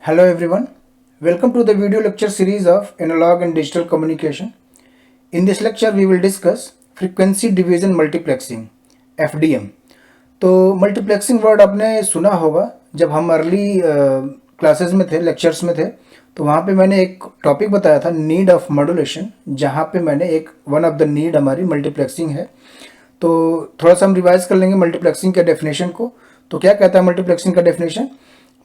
Hello everyone, welcome to the video lecture series of Analog and Digital Communication. In this lecture we will discuss Frequency Division Multiplexing FDM. तो multiplexing word आपने सुना होगा जब हम early classes में थे, lectures में थे, तो वहाँ पे मैंने एक टॉपिक बताया था नीड ऑफ मॉड्यूलेशन, जहाँ पे मैंने एक वन ऑफ द नीड हमारी मल्टीप्लेक्सिंग है। तो थोड़ा सा हम रिवाइज कर लेंगे मल्टीप्लेक्सिंग के डेफिनेशन को। तो क्या कहता है मल्टीप्लेक्सिंग का definition?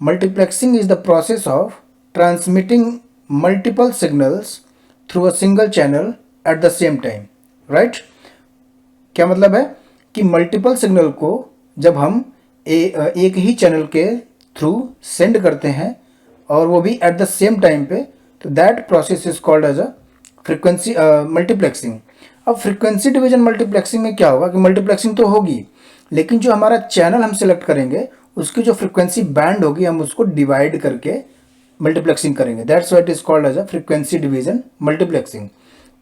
Multiplexing is the process of transmitting multiple signals through a single channel at the same time. Right? क्या मतलब है कि मल्टीपल सिग्नल को जब हम एक ही चैनल के थ्रू सेंड करते हैं और वो भी एट द सेम टाइम पे, तो that process is called as a frequency multiplexing. अब फ्रीक्वेंसी डिवीजन मल्टीप्लेक्सिंग में क्या होगा कि मल्टीप्लेक्सिंग तो होगी, लेकिन जो हमारा चैनल हम सिलेक्ट करेंगे उसकी जो फ्रीक्वेंसी बैंड होगी हम उसको डिवाइड करके मल्टीप्लेक्सिंग करेंगे। That's what is called as a frequency division multiplexing.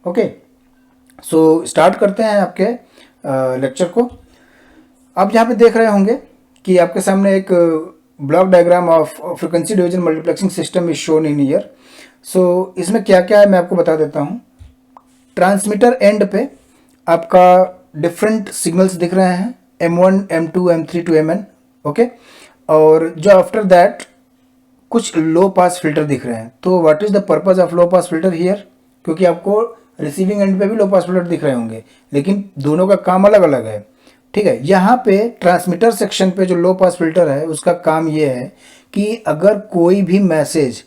Okay, so start करते हैं आपके लेक्चर को। आप यहाँ पे देख रहे होंगे कि आपके सामने एक block diagram of frequency division multiplexing system is shown in here. So इसमें क्या क्या है मैं आपको बता देता हूँ। ट्रांसमीटर एंड पे आपका डिफरेंट सिग्नल्स दिख रहे हैं, M1, M2, M3 to Mn। Okay, और जो आफ्टर दैट कुछ लो पास फिल्टर दिख रहे हैं। तो what is the purpose of low pass filter here? क्योंकि आपको रिसीविंग एंड पे भी लो पास फिल्टर दिख रहे होंगे, लेकिन दोनों का काम अलग अलग है। ठीक है, यहाँ पे ट्रांसमीटर सेक्शन पे जो लो पास फिल्टर है उसका काम ये है कि अगर कोई भी मैसेज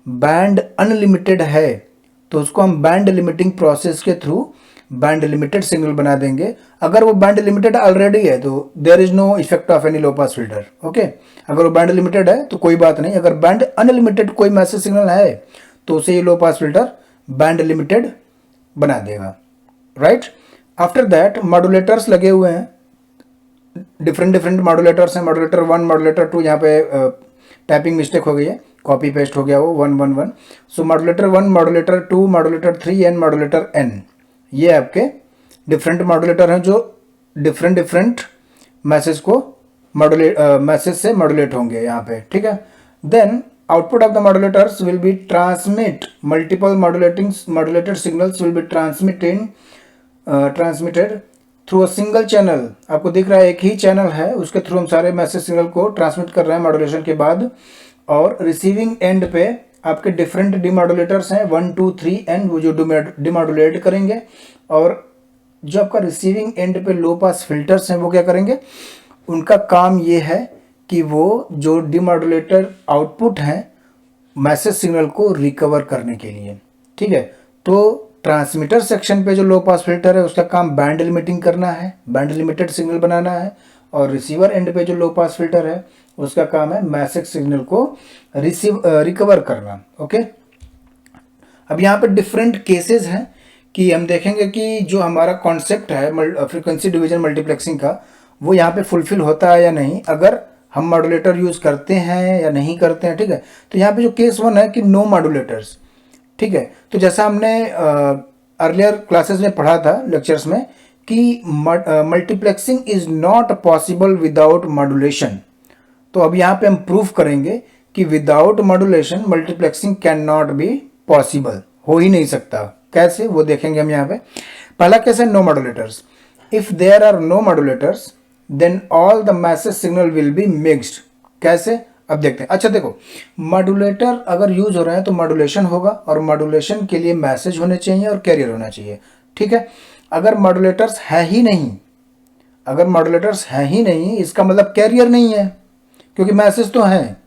बैंड अनलिमिटेड है तो उसको हम बैंड लिमिटिंग प्रोसेस के थ्रू बैंड लिमिटेड सिग्नल बना देंगे। अगर वो बैंड लिमिटेड ऑलरेडी है तो there is no effect of any low pass filter. Okay, अगर वो बैंड लिमिटेड है तो कोई बात नहीं। अगर बैंड अनलिमिटेड कोई मैसेज सिग्नल है तो उसे ये लो पास फिल्टर बैंड लिमिटेड बना देगा। राइट? आफ्टर दैट मॉड्यूलेटर्स लगे हुए हैं, डिफरेंट मॉड्यूलेटर्स हैं। मॉड्यूलेटर 1, मॉड्यूलेटर 2, यहाँ पे टाइपिंग मिस्टेक हो गई है, कॉपी पेस्ट हो गया वो 111। So modulator 1, modulator 2, modulator 3 and modulator n, ये आपके डिफरेंट मॉड्यूलेटर हैं जो डिफरेंट मैसेज को मैसेज से मॉड्यूलेट होंगे यहाँ पे। ठीक है, then output of the modulators will be transmit multiple modulated signals will be transmitted through a single channel. आपको दिख रहा है एक ही चैनल है, उसके थ्रू हम सारे मैसेज सिग्नल को ट्रांसमिट कर रहे हैं मॉड्यूलेशन के बाद। और रिसीविंग एंड पे आपके डिफरेंट डिमॉड्यूलेटर्स हैं 1, 2, 3 एंड वो जो डिमॉड्यूलेट करेंगे। और जो आपका रिसीविंग एंड पे लो पास फिल्टर्स हैं वो क्या करेंगे? उनका काम ये है कि वो जो डिमॉड्यूलेटर आउटपुट हैं मैसेज सिग्नल को रिकवर करने के लिए। ठीक है, तो ट्रांसमीटर सेक्शन पे जो लो पास फिल्टर है उसका काम बैंड लिमिटिंग करना है, बैंड लिमिटेड सिग्नल बनाना है। और रिसीवर एंड पे जो लो पास फिल्टर है उसका काम है मैसेज सिग्नल को रिकवर करना। ओके, अब यहाँ पे डिफरेंट केसेस हैं कि हम देखेंगे कि जो हमारा कॉन्सेप्ट है फ्रीक्वेंसी डिवीजन मल्टीप्लेक्सिंग का वो यहाँ पे फुलफिल होता है या नहीं, अगर हम मॉड्यूलेटर यूज करते हैं या नहीं करते हैं। ठीक है, तो यहाँ पे जो केस 1 है कि नो मॉड्यूलेटर्स। ठीक है, तो जैसा हमने अर्लियर क्लासेस में पढ़ा था लेक्चर्स में कि multiplexing is not possible without modulation. तो अब यहाँ पे हम प्रूफ करेंगे कि without modulation multiplexing can not be possible, हो ही नहीं सकता। कैसे, वो देखेंगे हम यहाँ पे। पहला केस है no modulators. If there are no modulators then all the message signal will be mixed. कैसे, अब देखते हैं। अच्छा देखो, मॉड्यूलेटर अगर यूज हो रहे हैं तो मॉड्यूलेशन होगा, और मॉड्यूलेशन के लिए मैसेज होने चाहिए और कैरियर होना चाहिए। ठीक है, अगर मॉड्यूलेटर्स है ही नहीं, अगर मॉड्यूलेटर्स है ही नहीं इसका मतलब कैरियर नहीं है, क्योंकि मैसेज तो हैं।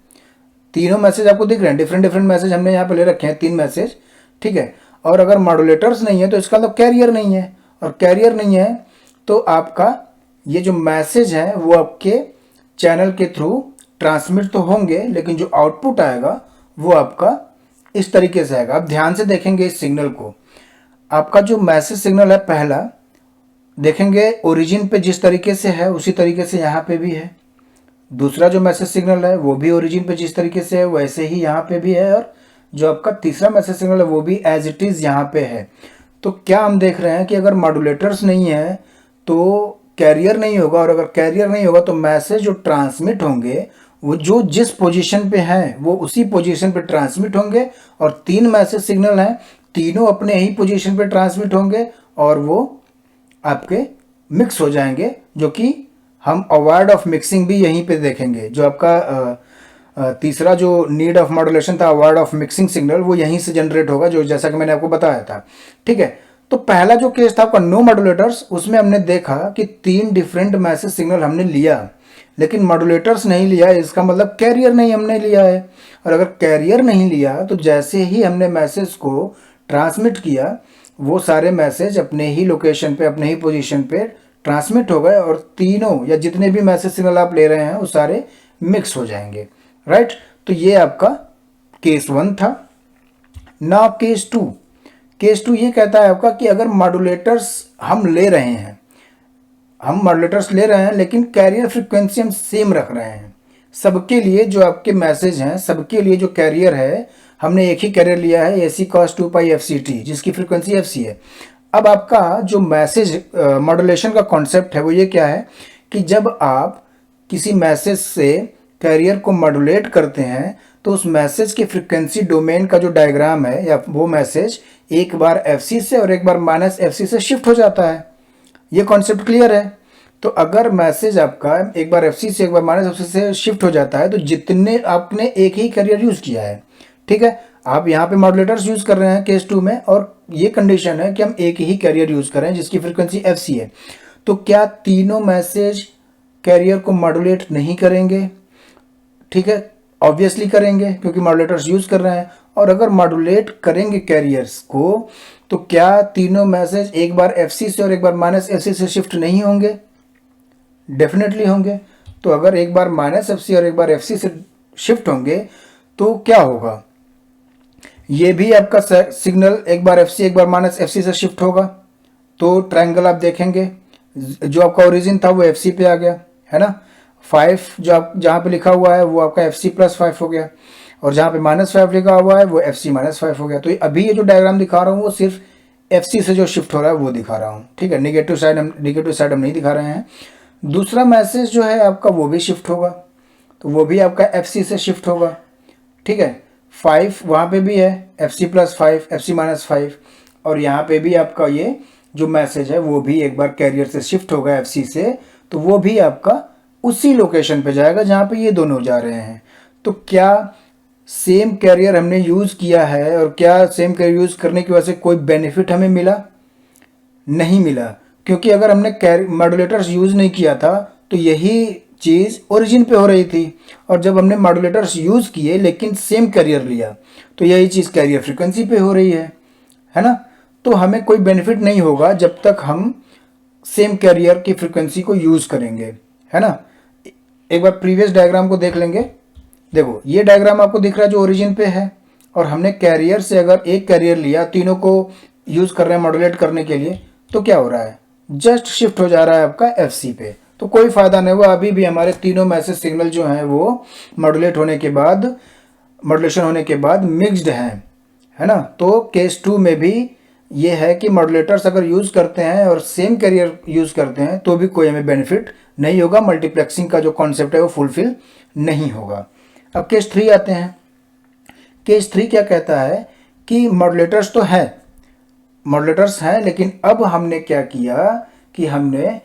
तीनों मैसेज आपको दिख रहे हैं, डिफरेंट मैसेज हमने यहाँ पे ले रखे हैं, 3 मैसेज। ठीक है, और अगर मॉड्यूलेटर्स नहीं है तो इसका मतलब कैरियर नहीं है, और कैरियर नहीं है तो आपका ये जो मैसेज है वो आपके चैनल के थ्रू ट्रांसमिट तो होंगे, लेकिन जो आउटपुट आएगा वो आपका इस तरीके से आएगा। आप ध्यान से देखेंगे इस सिग्नल को। आपका जो मैसेज सिग्नल है पहला, देखेंगे ओरिजिन पे जिस तरीके से है उसी तरीके से यहाँ पे भी है। दूसरा जो मैसेज सिग्नल है वो भी ओरिजिन पे जिस तरीके से है वैसे ही यहाँ पे भी है। और जो आपका तीसरा मैसेज सिग्नल है वो भी एज इट इज़ यहाँ पे है। तो क्या हम देख रहे हैं कि अगर मॉड्यूलेटर्स नहीं है तो कैरियर नहीं होगा, और अगर कैरियर नहीं होगा तो मैसेज जो ट्रांसमिट होंगे वो जो जिस पोजीशन पे हैं वो उसी पोजीशन पे ट्रांसमिट होंगे, और 3 मैसेज सिग्नल हैं, तीनों अपने ही पोजीशन पे ट्रांसमिट होंगे और वो आपके मिक्स हो जाएंगे, जो कि हम अवॉइड ऑफ मिक्सिंग भी यहीं पे देखेंगे। जो आपका तीसरा जो नीड ऑफ मॉड्यूलेशन था, अवॉइड ऑफ मिक्सिंग सिग्नल, वो यहीं से जनरेट होगा, जो जैसा कि मैंने आपको बताया था। ठीक है, तो पहला जो केस था आपका नो मॉड्यूलेटर्स, उसमें हमने देखा कि 3 डिफरेंट मैसेज सिग्नल हमने लिया, लेकिन मॉड्यूलेटर्स नहीं लिया। इसका मतलब कैरियर नहीं हमने लिया है, और अगर कैरियर नहीं लिया तो जैसे ही हमने मैसेज को ट्रांसमिट किया, वो सारे मैसेज अपने ही लोकेशन पे, अपने ही पोजीशन पे ट्रांसमिट हो गए, और तीनों या जितने भी मैसेज सिग्नल आप ले रहे हैं वो सारे मिक्स हो जाएंगे। राइट, तो ये आपका केस 1 था। ना केस 2, केस 2 ये कहता है आपका कि अगर मॉड्यूलेटर्स हम ले रहे हैं, लेकिन कैरियर फ्रीक्वेंसी हम सेम रख रहे हैं। सबके लिए जो आपके मैसेज हैं, सबके लिए जो कैरियर है, हमने एक ही कैरियर लिया है, AC cos 2π FCT, जिसकी फ्रीक्वेंसी FC है। अब आपका जो मैसेज मॉड्यूलेशन का कॉन्सेप्ट है वो ये क्या है कि जब आप किसी मैसेज से कैरियर को मॉड्यूलेट करते हैं तो उस मैसेज के फ्रीक्वेंसी डोमेन का जो डायग्राम है, या वो मैसेज एक बार FC से और एक बार -FC से शिफ्ट हो जाता है। ये कॉन्सेप्ट क्लियर है? तो अगर मैसेज आपका एक बार FC से एक बार -FC से शिफ्ट हो जाता है, तो जितने आपने एक ही कैरियर यूज़ किया है, ठीक है, आप यहाँ पे मॉड्यूलेटर्स यूज़ कर रहे हैं केस 2 में, और ये कंडीशन है कि हम एक ही कैरियर यूज़ कर रहे हैं जिसकी फ्रीक्वेंसी FC है, तो क्या तीनों मैसेज कैरियर को मॉड्यूलेट नहीं करेंगे? ठीक है, ऑब्वियसली करेंगे, क्योंकि मॉड्यूलेटर्स यूज़ कर रहे हैं। और अगर मॉड्यूलेट करेंगे कैरियर्स को, तो क्या तीनों मैसेज एक बार FC से और एक बार -FC से शिफ्ट नहीं होंगे? डेफिनेटली होंगे। तो अगर एक बार -FC और एक बार FC से शिफ्ट होंगे तो क्या होगा? ये भी आपका सिग्नल एक बार FC एक बार -FC से शिफ्ट होगा, तो ट्रायंगल आप देखेंगे, जो आपका ओरिजिन था वो FC पे आ गया, है ना। 5 जो आप जहाँ पे लिखा हुआ है वो आपका FC +5 हो गया, और जहाँ पे -5 लिखा हुआ है वो FC -5 हो गया। तो अभी ये जो डायग्राम दिखा रहा हूँ वो सिर्फ FC से जो शिफ्ट हो रहा है वो दिखा रहा हूँ, ठीक है। नेगेटिव साइड हम नहीं दिखा रहे हैं। दूसरा मैसेज जो है आपका वो भी शिफ्ट होगा, तो वो भी आपका FC से शिफ्ट होगा, ठीक है। 5 वहाँ पे भी है, FC +5 FC -5, और यहाँ पे भी आपका ये जो मैसेज है वो भी एक बार कैरियर से शिफ्ट होगा FC से, तो वो भी आपका उसी लोकेशन पे जाएगा जहाँ पे ये दोनों जा रहे हैं। तो क्या सेम कैरियर हमने यूज़ किया है, और क्या सेम कैरियर यूज़ करने की वजह से कोई बेनिफिट हमें मिला? नहीं मिला, क्योंकि अगर हमने मॉड्यूलेटर्स यूज़ नहीं किया था तो यही चीज़ ओरिजिन पे हो रही थी, और जब हमने मॉड्यूलेटर्स यूज़ किए लेकिन सेम कैरियर लिया तो यही चीज़ कैरियर फ्रीक्वेंसी पे हो रही है ना। तो हमें कोई बेनिफिट नहीं होगा जब तक हम सेम कैरियर की फ्रीक्वेंसी को यूज़ करेंगे, है ना। एक बार प्रीवियस डायग्राम को देख लेंगे। देखो ये डायग्राम आपको दिख रहा है जो ओरिजिन पे है, और हमने कैरियर से अगर एक कैरियर लिया, तीनों को यूज़ कर रहे हैं मॉड्यूलेट करने के लिए, तो क्या हो रहा है? जस्ट शिफ्ट हो जा रहा है आपका FC पे, तो कोई फ़ायदा नहीं हुआ। अभी भी हमारे तीनों मैसेज सिग्नल जो हैं वो मॉड्यूलेशन होने के बाद मिक्स्ड हैं, है ना। तो केस 2 में भी ये है कि मॉड्यूलेटर्स अगर यूज़ करते हैं और सेम कैरियर यूज़ करते हैं तो भी कोई हमें बेनिफिट नहीं होगा, मल्टीप्लेक्सिंग का जो कॉन्सेप्ट है वो फुलफिल नहीं होगा। अब केस 3 आते हैं। केस 3 क्या कहता है कि मॉड्यूलेटर्स तो हैं, लेकिन अब हमने क्या किया कि हमने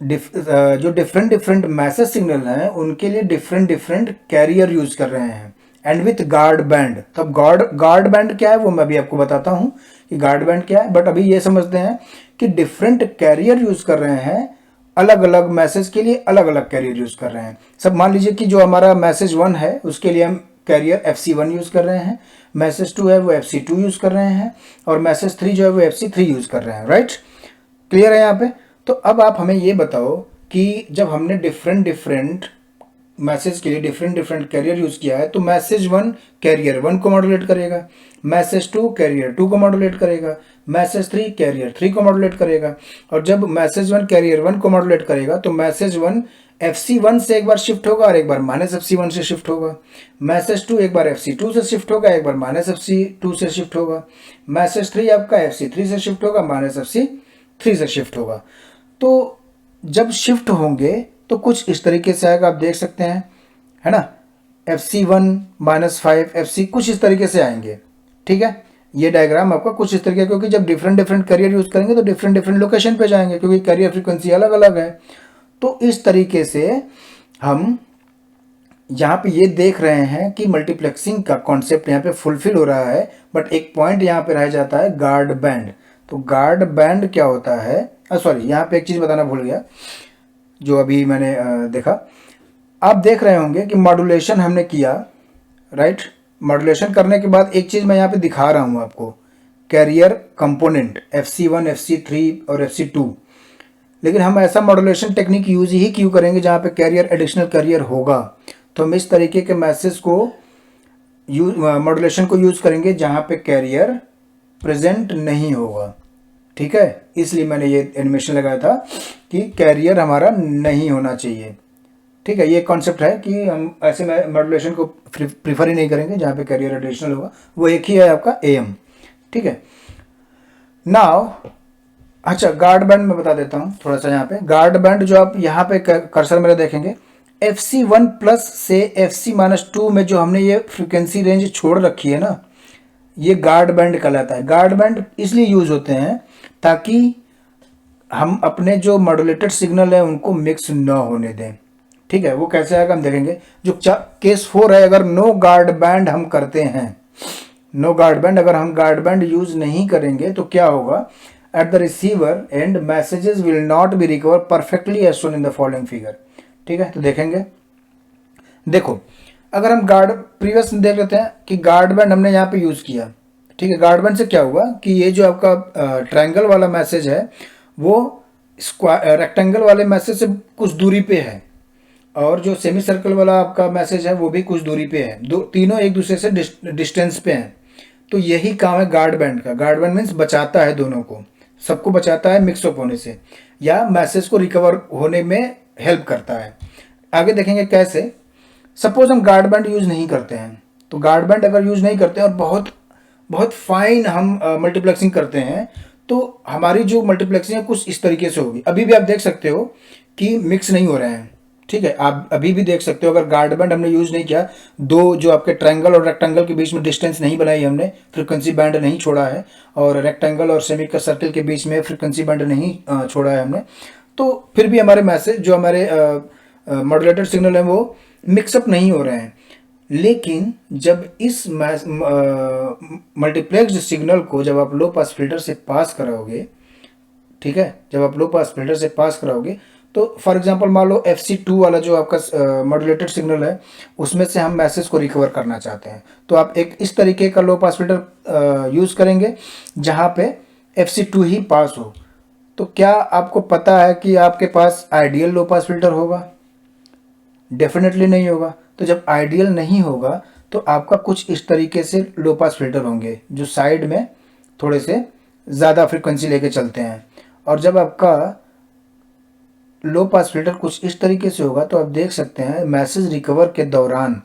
जो डिफरेंट मैसेज सिग्नल हैं उनके लिए डिफरेंट कैरियर यूज़ कर रहे हैं, एंड विथ गार्ड बैंड। तब गार्ड बैंड क्या है वो मैं अभी आपको बताता हूँ कि गार्ड बैंड क्या है, बट अभी ये समझते हैं कि डिफरेंट कैरियर यूज़ कर रहे हैं, अलग अलग मैसेज के लिए अलग अलग कैरियर यूज़ कर रहे हैं। सब मान लीजिए कि जो हमारा मैसेज 1 है उसके लिए हम कैरियर FC1 यूज़ कर रहे हैं, मैसेज 2 है वो FC2 यूज़ कर रहे हैं, और मैसेज 3 जो है वो FC3 यूज़ कर रहे हैं। राइट, क्लियर है यहाँ पे? तो अब आप हमें ये बताओ कि जब हमने डिफरेंट मैसेज के लिए डिफरेंट कैरियर यूज़ किया है, तो मैसेज 1 कैरियर 1 को मॉड्यूलेट करेगा, मैसेज 2 कैरियर 2 को मॉड्यूलेट करेगा, मैसेज 3 कैरियर 3 को मॉड्यूलेट करेगा। और जब मैसेज 1 कैरियर 1 को मॉड्यूलेट करेगा तो मैसेज 1 FC1 से एक बार शिफ्ट होगा और एक बार -FC1 से शिफ्ट होगा, मैसेज 2 एक बार FC2 से शिफ्ट होगा, एक बार -FC2 से शिफ्ट होगा, मैसेज 3 आपका FC3 से शिफ्ट होगा, -FC3 से शिफ्ट होगा। तो जब शिफ्ट होंगे तो कुछ इस तरीके से आएगा, आप देख सकते हैं, है ना, FC1-5 FC कुछ इस तरीके से आएंगे। ठीक है, ये डायग्राम आपका कुछ इस तरीके, क्योंकि जब डिफरेंट डिफरेंट कैरियर यूज करेंगे तो डिफरेंट डिफरेंट लोकेशन पे जाएंगे, क्योंकि कैरियर फ्रीक्वेंसी अलग अलग है। तो इस तरीके से हम यहाँ पे ये देख रहे हैं कि मल्टीप्लेक्सिंग का कॉन्सेप्ट यहाँ पे फुलफिल हो रहा है, बट एक पॉइंट यहाँ पे रह जाता है, गार्ड बैंड। तो गार्ड बैंड क्या होता है, सॉरी यहाँ पे एक चीज़ बताना भूल गया जो अभी मैंने देखा। आप देख रहे होंगे कि मॉड्यूलेशन हमने किया, राइट। मॉड्यूलेशन करने के बाद एक चीज़ मैं यहाँ पे दिखा रहा हूँ आपको, कैरियर कंपोनेंट FC1 FC3 और FC2। लेकिन हम ऐसा मॉड्यूलेशन टेक्निक यूज ही क्यों करेंगे जहाँ पे कैरियर एडिशनल कैरियर होगा। तो हम इस तरीके के मैसेज को मॉड्यूलेशन को यूज करेंगे जहाँ पे कैरियर प्रेजेंट नहीं होगा। ठीक है, इसलिए मैंने ये एनिमेशन लगाया था कि कैरियर हमारा नहीं होना चाहिए। ठीक है, ये कॉन्सेप्ट है कि हम ऐसे मॉड्यूलेशन को प्रीफर ही नहीं करेंगे जहाँ पे कैरियर एडिशनल होगा। वो एक ही है आपका AM। ठीक है, नाउ अच्छा गार्ड बैंड में बता देता हूँ थोड़ा सा। यहाँ पे गार्ड बैंड जो आप यहाँ पे कर्सर मेरे देखेंगे, FC1+ से FC-2 में जो हमने ये फ्रीक्वेंसी रेंज छोड़ रखी है ना, ये गार्ड बैंड कहलाता है। गार्ड बैंड इसलिए यूज होते हैं ताकि हम अपने जो मॉड्यूलेटेड सिग्नल है उनको मिक्स न होने दें। ठीक है, वो कैसे आएगा हम देखेंगे। जो केस 4 है, अगर नो गार्ड बैंड हम करते हैं, नो गार्ड बैंड, अगर हम गार्ड बैंड यूज नहीं करेंगे तो क्या होगा, at the receiver end messages will not be recover perfectly as shown in the following figure. ठीक है, तो देखेंगे, देखो अगर हम प्रीवियस देख लेते हैं कि गार्ड बैंड हमने यहाँ पे यूज किया। ठीक है, गार्ड बैंड से क्या हुआ कि ये जो आपका ट्रायंगल वाला मैसेज है वो रेक्टेंगल वाले मैसेज से कुछ दूरी पे है, और जो सेमी सर्कल वाला आपका मैसेज है वो भी कुछ दूरी पे है, तीनों एक दूसरे से डिस्टेंस पे हैं। तो यही काम है गार्ड बैंड का। गार्ड बैंड मीन्स बचाता है दोनों को, सबको बचाता है मिक्स अप होने से, या मैसेज को रिकवर होने में हेल्प करता है। आगे देखेंगे कैसे। सपोज हम गार्ड बैंड यूज नहीं करते हैं, तो गार्ड बैंड अगर यूज नहीं करते हैं और बहुत बहुत फाइन हम मल्टीप्लेक्सिंग करते हैं, तो हमारी जो मल्टीप्लेक्सिंग है कुछ इस तरीके से होगी। अभी भी आप देख सकते हो कि मिक्स नहीं हो रहे हैं। ठीक है, आप अभी भी देख सकते हो, अगर गार्ड बैंड हमने यूज नहीं किया, दो जो आपके ट्रायंगल और रेक्टेंगल के बीच में डिस्टेंस नहीं बनाई हमने, फ्रीक्वेंसी बैंड नहीं छोड़ा है, और रेक्टेंगल और सेमी का सर्कल के बीच में फ्रीक्वेंसी बैंड नहीं छोड़ा है हमने, तो फिर भी हमारे मैसेज जो हमारे मॉड्यूलेटेड सिग्नल है वो मिक्सअप नहीं हो रहे हैं। लेकिन जब इस मल्टीप्लेक्स्ड सिग्नल को जब आप लो पास फिल्टर से पास कराओगे, ठीक है, जब आप लो पास फिल्टर से पास कराओगे, तो फॉर एग्जांपल मान लो FC2 वाला जो आपका मॉड्यूलेटेड सिग्नल है उसमें से हम मैसेज को रिकवर करना चाहते हैं, तो आप एक इस तरीके का लो पास फिल्टर यूज़ करेंगे जहाँ पे FC2 ही पास हो। तो क्या आपको पता है कि आपके पास आइडियल लो पास फिल्टर होगा? डेफिनेटली नहीं होगा। तो जब आइडियल नहीं होगा तो आपका कुछ इस तरीके से लो पास फिल्टर होंगे जो साइड में थोड़े से ज़्यादा फ्रिक्वेंसी लेके चलते हैं। और जब आपका लो पास फिल्टर कुछ इस तरीके से होगा तो आप देख सकते हैं मैसेज रिकवर के दौरान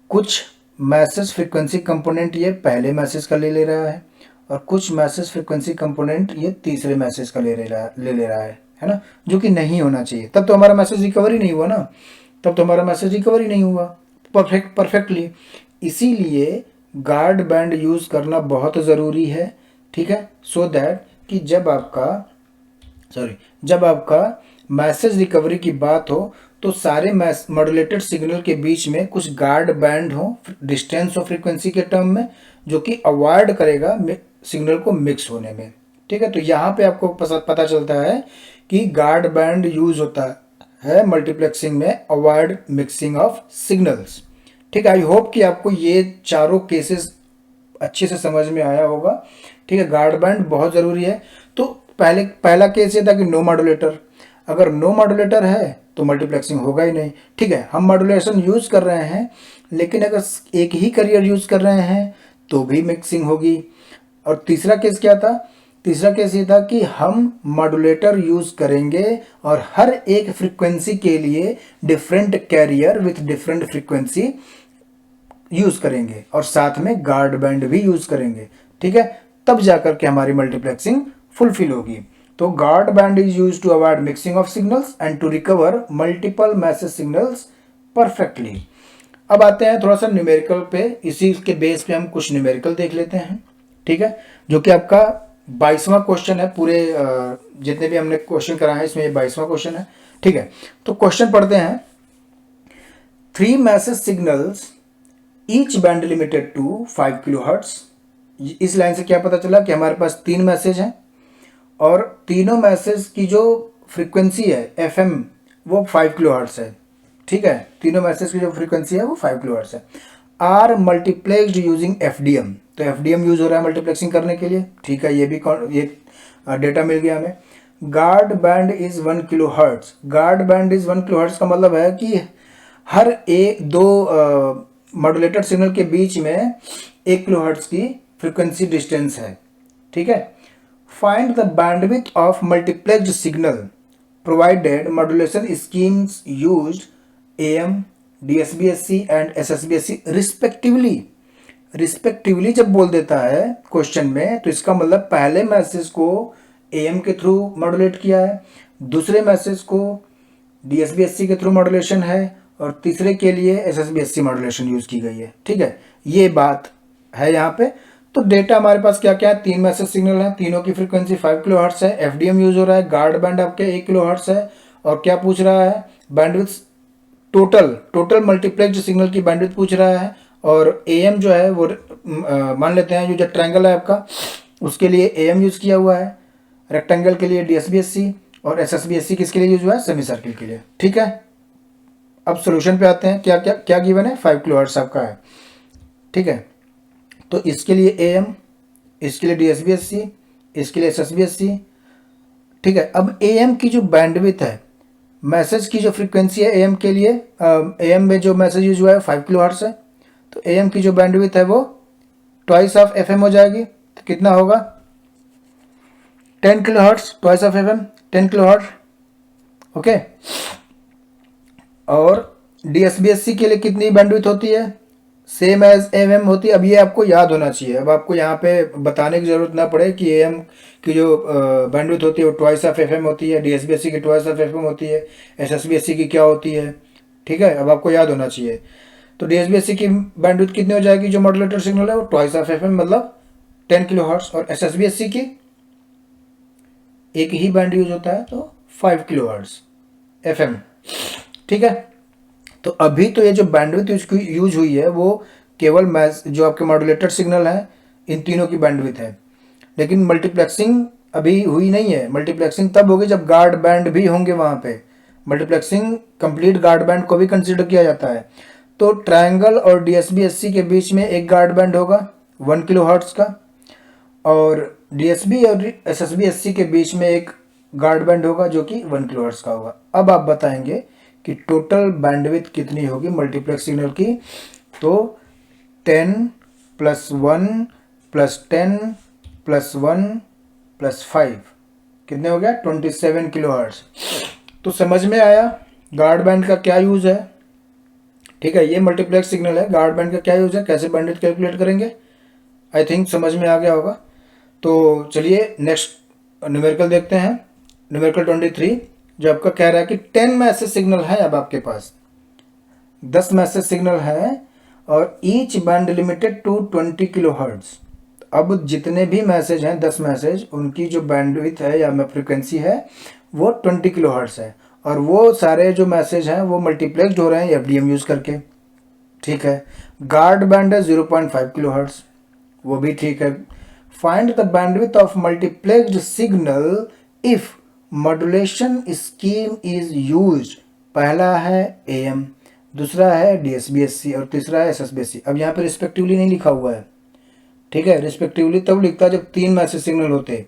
कुछ मैसेज फ्रिक्वेंसी कंपोनेंट ये पहले मैसेज का ले रहा है, और कुछ मैसेज फ्रिक्वेंसी कंपोनेंट ये तीसरे मैसेज का ले रहा है ना, जो कि नहीं होना चाहिए। तब तो हमारा मैसेज रिकवर ही नहीं हुआ ना, तब तो हमारा मैसेज रिकवर ही नहीं हुआ परफेक्टली। इसीलिए गार्ड बैंड यूज़ करना बहुत ज़रूरी है। ठीक है, सो दैट कि जब आपका मैसेज रिकवरी की बात हो तो सारे मॉड्यूलेटेड सिग्नल के बीच में कुछ गार्ड बैंड हो डिस्टेंस और फ्रीक्वेंसी के टर्म में, जो कि अवॉइड करेगा सिग्नल को मिक्स होने में। ठीक है, तो यहाँ पे आपको पता चलता है कि गार्ड बैंड यूज होता है मल्टीप्लेक्सिंग में, अवॉइड मिक्सिंग ऑफ सिग्नल्स। ठीक है, आई होप कि आपको ये चारों केसेस अच्छे से समझ में आया होगा। ठीक है, गार्ड बैंड बहुत ज़रूरी है। तो पहला केस ये था कि नो मॉड्यूलेटर, अगर नो मॉड्यूलेटर है तो मल्टीप्लेक्सिंग होगा ही नहीं। ठीक है, हम मॉड्यूलेशन यूज़ कर रहे हैं, लेकिन अगर एक ही कैरियर यूज़ कर रहे हैं तो भी मिक्सिंग होगी। और तीसरा केस क्या था? तीसरा केस ये था कि हम मॉड्यूलेटर यूज़ करेंगे और हर एक फ्रीक्वेंसी के लिए different carrier with different frequency use करेंगे, और साथ में गार्ड बैंड भी यूज़ करेंगे। ठीक है, तब जाकर के हमारी मल्टीप्लेक्सिंग फुलफिल होगी। तो guard band is use to avoid mixing of signals and to recover multiple message signals perfectly. अब आते हैं थोड़ा सा न्यूमेरिकल पे, इसी के बेस पे हम कुछ न्यूमेरिकल देख लेते हैं, ठीक है, जो कि आपका 22वां क्वेश्चन है। पूरे जितने भी हमने क्वेश्चन कराए हैं इसमें ये 22वां क्वेश्चन है, ठीक है। तो क्वेश्चन पढ़ते हैं। 3 message signals each band limited to 5 kilohertz. इस लाइन से क्या पता चला कि हमारे पास 3 मैसेज हैं और तीनों मैसेज की जो फ्रीक्वेंसी है FM वो 5 किलोहर्ट्ज है, ठीक है। तीनों मैसेज की जो फ्रीक्वेंसी है वो 5 किलोहर्ट्ज है। आर मल्टीप्लेक्स्ड यूजिंग FDM, तो FDM यूज हो रहा है मल्टीप्लेक्सिंग करने के लिए, ठीक है। ये डेटा मिल गया हमें। Guard band is 1 kilohertz. Guard band is 1 kilohertz का मतलब है कि हर एक दो मॉड्यूलेटेड सिग्नल के बीच में 1 किलोहर्ट्ज की फ्रीक्वेंसी डिस्टेंस है, ठीक है। Find the bandwidth of multiplexed signal provided modulation schemes used AM, DSBSC and SSBSC respectively. Respectively जब बोल देता है क्वेश्चन में तो इसका मतलब पहले मैसेज को AM के थ्रू मॉड्यूलेट किया है, दूसरे मैसेज को DSBSC के थ्रू मॉड्यूलेशन है और तीसरे के लिए SSBSC मॉड्यूलेशन यूज की गई है, ठीक है। ये बात है यहाँ पे। तो डेटा हमारे पास क्या क्या है, 3 मैसेज सिग्नल है, तीनों की फ्रीक्वेंसी 5 किलोहर्ट्ज है, FDM यूज हो रहा है, गार्ड बैंड आपके 1 किलोहर्ट्ज है और क्या पूछ रहा है, बैंडविड्थ टोटल मल्टीप्लेक्स्ड सिग्नल की बैंडविड्थ पूछ रहा है। और AM जो है वो मान लेते हैं जो ट्रायंगल है आपका उसके लिए AM यूज किया हुआ है, रेक्टेंगल के लिए DSBSC और SSBSC किसके लिए यूज हुआ है, सेमी सर्किल के लिए, ठीक है। अब सोल्यूशन पे आते हैं। क्या क्या क्या गिवन है, 5 किलोहर्ट्ज आपका है, ठीक है। तो इसके लिए AM, इसके लिए DSBSC, इसके लिए SSBSC, ठीक है। अब AM की जो बैंडविड्थ है, मैसेज की जो फ्रीक्वेंसी है AM के लिए, AM में जो मैसेज यूज हुआ है 5 किलोहर्ट्ज है, तो AM की जो बैंडविड्थ है वो ट्वाइस ऑफ FM हो जाएगी। तो कितना होगा, 10 kilohertz, twice of FM 10 kilohertz, okay. और DSBSC के लिए कितनी बैंडविड्थ होती है, सेम एज AM होती है। अब ये आपको याद होना चाहिए, अब आपको यहाँ पे बताने की जरूरत ना पड़े कि AM की जो बैंडविड्थ होती है वो ट्वाइस ऑफ FM होती है, DSBSC की ट्वाइस ऑफ FM होती है, SSBSC की क्या होती है, ठीक है। अब आपको याद होना चाहिए। तो DSBSC की बैंडविड्थ कितनी हो जाएगी, जो मॉड्यूलेटर सिग्नल है वो ट्वाइस ऑफ FM मतलब 10 किलोहर्ट्ज, और SSBSC की एक ही बैंड यूज होता है तो 5 किलोहर्ट्ज FM, ठीक है। तो अभी तो ये जो बैंडविड्थ यूज हुई है वो केवल जो आपके मॉड्यूलेटेड सिग्नल है इन तीनों की बैंडविड्थ है, लेकिन मल्टीप्लेक्सिंग अभी हुई नहीं है। मल्टीप्लेक्सिंग तब होगी जब गार्ड बैंड भी होंगे वहाँ पे। मल्टीप्लेक्सिंग कंप्लीट गार्ड बैंड को भी कंसीडर किया जाता है। तो ट्रायंगल और DSBSC के बीच में एक गार्ड बैंड होगा 1 किलोहर्ट्ज का, और DSB और SSBSC के बीच में एक गार्ड बैंड होगा जो कि 1 किलोहर्ट्ज का होगा। अब आप बताएंगे कि टोटल बैंडविड्थ कितनी होगी मल्टीप्लेक्स सिग्नल की। तो 10 + 1 + 10 + 1 + 5 कितने हो गया, 27 किलोहर्ट्ज। तो समझ में आया गार्ड बैंड का क्या यूज है, ठीक है। ये मल्टीप्लेक्स सिग्नल है, गार्ड बैंड का क्या यूज है, कैसे बैंडविड्थ कैलकुलेट करेंगे, आई थिंक समझ में आ गया होगा। तो चलिए नेक्स्ट न्यूमेरिकल देखते हैं। न्यूमेरिकल 23 जो आपका कह रहा है कि 10 मैसेज सिग्नल है, अब आपके पास 10 मैसेज सिग्नल है और each band limited to 20 kilohertz. अब जितने भी मैसेज हैं 10 मैसेज, उनकी जो बैंडविड्थ है या फ्रीक्वेंसी है वो 20 किलोहर्ट्ज है, और वो सारे जो मैसेज हैं वो मल्टीप्लेक्स्ड हो रहे हैं FDM यूज करके, ठीक है। गार्ड बैंड है 0.5 किलोहर्ट्ज, वो भी ठीक है। Find the bandwidth of multiplexed signal if modulation scheme is used. पहला है AM, दूसरा है DSBSC और तीसरा है SSBSC। अब यहाँ पे रिस्पेक्टिवली नहीं लिखा हुआ है, ठीक है। रिस्पेक्टिवली तब लिखता है जब 3 मैसेज सिग्नल होते,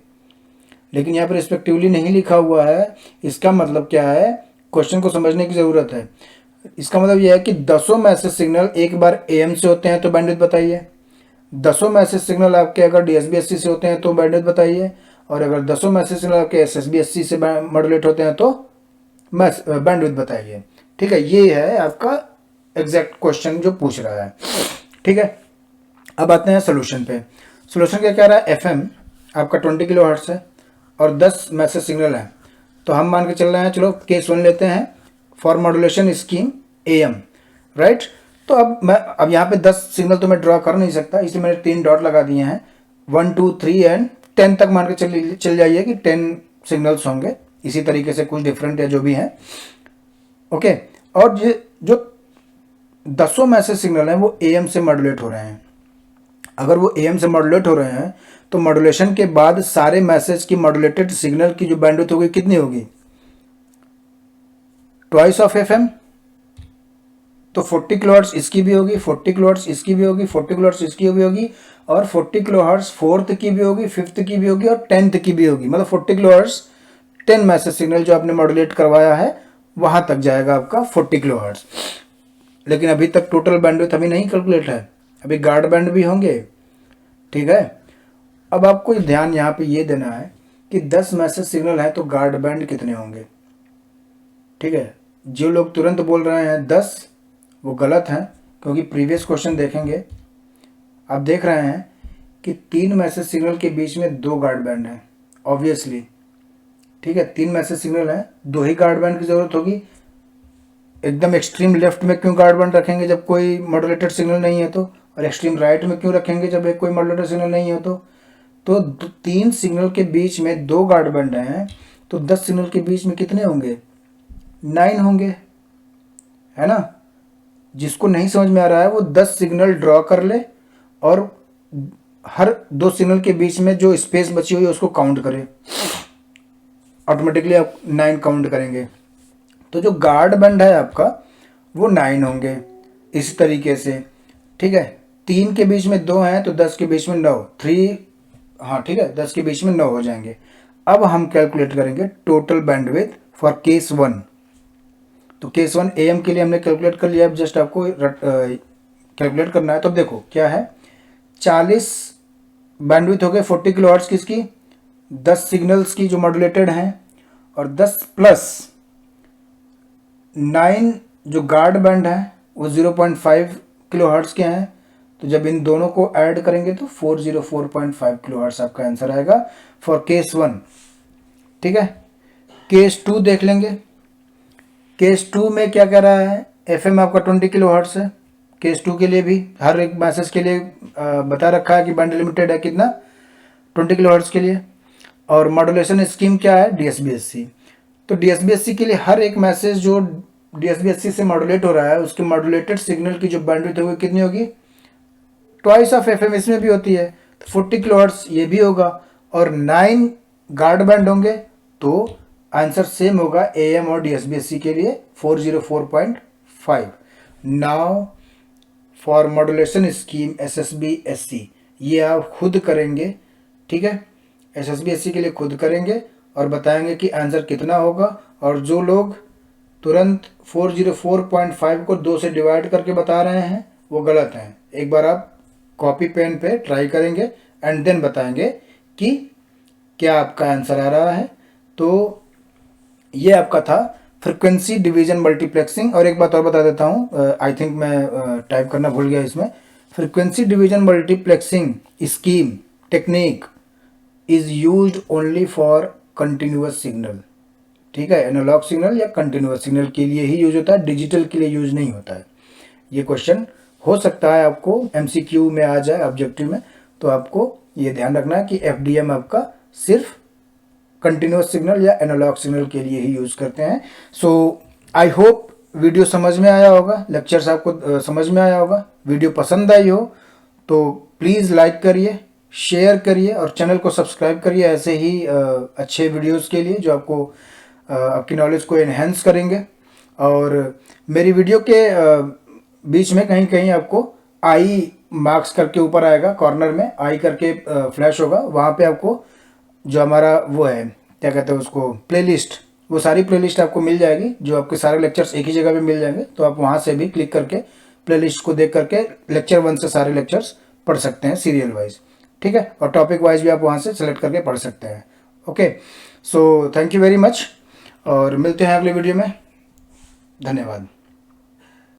लेकिन यहाँ पर रिस्पेक्टिवली नहीं लिखा हुआ है। इसका मतलब क्या है, क्वेश्चन को समझने की ज़रूरत है। इसका मतलब यह है कि 10 मैसेज सिग्नल एक बार AM से होते हैं तो बैंडविड्थ बताइए, 10 मैसेज सिग्नल आपके अगर DSBSC से होते हैं तो बैंडविड्थ बताइए, और अगर 10 मैसेज सिग्नल आपके SSBSC से मॉड्यूलेट होते हैं तो बैंडविड्थ बताइए, ठीक है। ये है आपका एग्जैक्ट क्वेश्चन जो पूछ रहा है, ठीक है। अब आते हैं सोल्यूशन पे। सोल्यूशन क्या कह रहा है, FM आपका 20 किलोहर्ट्ज है और 10 मैसेज सिग्नल है। तो हम मान के चल रहे हैं, चलो केस 1 लेते हैं, for modulation scheme AM। Right. तो अब यहाँ पे 10 सिग्नल तो मैं ड्रॉ कर नहीं सकता, इसलिए मैंने 3 डॉट लगा दिए हैं। 1 2 3 एंड 10 तक मान के चल जाइए कि 10 सिग्नल्स होंगे, इसी तरीके से कुछ डिफरेंट या जो भी है। ओके, और जो 10 मैसेज सिग्नल हैं वो AM से मॉड्यूलेट हो रहे हैं। अगर वो AM से मॉड्यूलेट हो रहे हैं तो मॉड्यूलेशन के बाद सारे मैसेज की मॉड्यूलेटेड सिग्नल की जो बैंडविड्थ होगी कितनी होगी? Twice of FM। तो 40 किलोहर्ट्ज इसकी भी होगी, 40 किलोहर्ट्ज इसकी भी होगी, 40 किलोहर्ट्ज इसकी भी होगी, और 40 किलोहर्ट्ज 4th की भी होगी, 5th की भी होगी और 10th की भी होगी। मतलब 40 किलोहर्ट्ज 10 मैसेज सिग्नल जो आपने मॉड्यूलेट करवाया है वहां तक जाएगा आपका 40 किलोहर्ट्ज। लेकिन अभी तक टोटल बैंडविड्थ अभी नहीं कैलकुलेट है, अभी गार्ड बैंड भी होंगे, ठीक है। अब आपको ध्यान यहाँ पे ये देना है कि 10 मैसेज सिग्नल है तो गार्ड बैंड कितने होंगे, ठीक है। जो लोग तुरंत बोल रहे हैं 10, वो गलत हैं, क्योंकि प्रीवियस क्वेश्चन देखेंगे आप देख रहे हैं कि 3 मैसेज सिग्नल के बीच में 2 गार्ड बैंड हैं ऑब्वियसली, ठीक है। 3 मैसेज सिग्नल हैं, 2 ही गार्ड बैंड की जरूरत होगी। एकदम एक्सट्रीम लेफ्ट में क्यों गार्ड बैंड रखेंगे जब कोई मॉड्यूलेटेड सिग्नल नहीं है तो, और एक्सट्रीम राइट में क्यों रखेंगे जब कोई मॉड्यूलेटेड सिग्नल नहीं है तो 3 सिग्नल के बीच में 2 गार्ड बैंड हैं, तो 10 सिग्नल के बीच में कितने होंगे? 9 होंगे, है ना। जिसको नहीं समझ में आ रहा है वो 10 सिग्नल ड्रॉ कर ले और हर 2 सिग्नल के बीच में जो स्पेस बची हुई है उसको काउंट करे, ऑटोमेटिकली आप 9 काउंट करेंगे। तो जो गार्ड बैंड है आपका वो 9 होंगे इस तरीके से, ठीक है। 3 के बीच में 2 हैं तो 10 के बीच में 9, 3, हाँ ठीक है, 10 के बीच में 9 हो जाएंगे। अब हम कैलकुलेट करेंगे टोटल बैंडविड्थ फॉर केस 1। तो केस 1 AM के लिए हमने कैलकुलेट कर लिया, अब जस्ट आपको कैलकुलेट करना है। तो देखो क्या है, 40 बैंडविड्थ हो गए 40 किलोहर्ट्ज किसकी? 10 सिग्नल्स की जो मॉड्यूलेटेड हैं, और 10 प्लस 9 जो गार्ड बैंड है वो 0.5 किलोहर्ट्ज के हैं। तो जब इन दोनों को ऐड करेंगे तो 404.5 किलोहर्ट्ज आपका आंसर आएगा फॉर केस 1, ठीक है। केस 2 देख लेंगे। केस 2 में क्या कह रहा है, FM आपका 20 किलोहर्ट्ज है। केस 2 के लिए भी हर एक मैसेज के लिए बता रखा है कि बैंड लिमिटेड है कितना, 20 किलोहर्ट्ज के लिए। और मॉड्यूलेशन स्कीम क्या है, DSBSC। तो DSBSC के लिए हर एक मैसेज जो DSBSC से मॉड्यूलेट हो रहा है उसके मॉड्यूलेटेड सिग्नल की जो बैंडविड्थ होगी कितनी होगी? ट्वाइस ऑफ FM इसमें भी होती है, तो 40 किलोहर्ट्ज ये भी होगा, और 9 गार्ड बैंड होंगे, तो आंसर सेम होगा AM और DSBSC के लिए 404.5। Now for modulation scheme SSB-SC ये आप खुद करेंगे, ठीक है। SSB-SC के लिए खुद करेंगे और बताएंगे कि आंसर कितना होगा। और जो लोग तुरंत 404.5 को 2 से डिवाइड करके बता रहे हैं वो गलत हैं। एक बार आप कॉपी पेन पे ट्राई करेंगे एंड देन बताएंगे कि क्या आपका आंसर आ रहा है। तो ये आपका था फ्रीक्वेंसी डिवीजन मल्टीप्लेक्सिंग। और एक बात और बता देता हूँ, आई थिंक मैं टाइप करना भूल गया इसमें। Frequency division multiplexing scheme technique is used only for continuous signal, ठीक है। एनालॉग सिग्नल या कंटिन्यूअस सिग्नल के लिए ही यूज होता है, डिजिटल के लिए यूज नहीं होता है। ये क्वेश्चन हो सकता है आपको MCQ में आ जाए, ऑब्जेक्टिव में, तो आपको ये ध्यान रखना है कि FDM आपका सिर्फ कंटिन्यूअस सिग्नल या एनालॉग सिग्नल के लिए ही यूज करते हैं। सो आई होप वीडियो समझ में आया होगा, लेक्चर्स आपको समझ में आया होगा। वीडियो पसंद आई हो तो प्लीज़ लाइक करिए, शेयर करिए और चैनल को सब्सक्राइब करिए ऐसे ही अच्छे वीडियोस के लिए जो आपको आपकी नॉलेज को एनहेंस करेंगे। और मेरी वीडियो के बीच में कहीं कहीं आपको आई मार्क्स करके ऊपर आएगा, कॉर्नर में आई करके फ्लैश होगा, वहाँ पे आपको जो हमारा वो है क्या कहते हैं उसको, प्लेलिस्ट, वो सारी प्लेलिस्ट आपको मिल जाएगी, जो आपके सारे लेक्चर्स एक ही जगह पे मिल जाएंगे। तो आप वहाँ से भी क्लिक करके प्लेलिस्ट को देख करके लेक्चर 1 से सारे लेक्चर्स पढ़ सकते हैं सीरियल वाइज, ठीक है। और टॉपिक वाइज भी आप वहाँ से सेलेक्ट करके पढ़ सकते हैं। Okay, so thank you very much और मिलते हैं अगले वीडियो में। धन्यवाद।